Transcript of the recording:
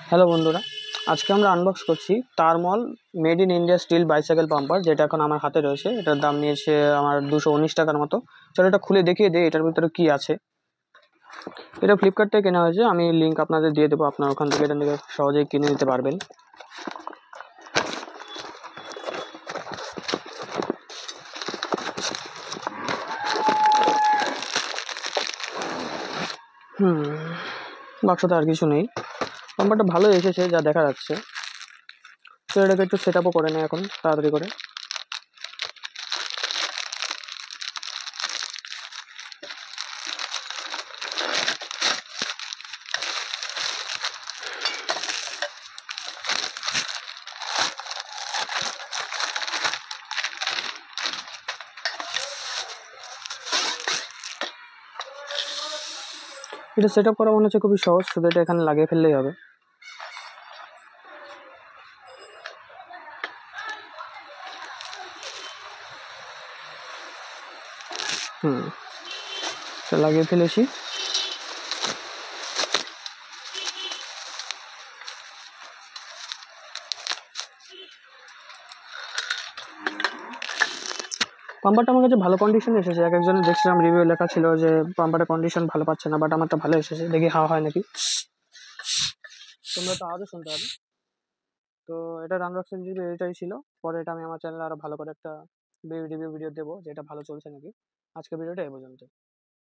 Hello বন্ধুরা, আজকে আমরা আনবক্স করছি তারমল made in India steel bicycle pumper, যেটা এখন আমার হাতে রয়েছে। এটার দাম নিয়েছে আমার 219 টাকার মতো। চলো এটা খুলে দেখিয়ে দিই এটার ভিতরে কি আছে। এটা ফ্লিপকার্ট থেকে কেনা হয়েছে, আমি লিঙ্ক আপনাদের দিয়ে দেবো, আপনার ওখান থেকে এটা থেকে সহজেই কিনে নিতে পারবেন। বাক্সতে আর কিছু নেই। পাম্পারটা ভালো এসেছে যা দেখা যাচ্ছে। তো এটাকে একটু সেট আপও করে নেই এখন তাড়াতাড়ি করে। এটা সেট আপ করা মনে হচ্ছে খুবই সহজ, শুধু এটা এখানে লাগিয়ে ফেললেই হবে। লাগিয়ে ফেলেছি। পাম্পারটা আমার কাছে ভালো কন্ডিশনে এসেছে। এক একজনের দেখছিলাম রিভিউ লেখা ছিল যে পাম্পারের কন্ডিশন ভালো পাচ্ছে না, বাট আমারটা ভালো এসেছে। দেখি হাওয়া হয় নাকি। তোমরা তো আওয়াজও শুনতে পাবে। তো এটার আনবক্সিং ভিডিও এটাই ছিল। পরে এটা আমি আমার চ্যানেলে আরো ভালো করে একটা রিভিউ ভিডিও দেবো যে এটা ভালো চলছে নাকি। আজকের ভিডিওটা এই পর্যন্ত।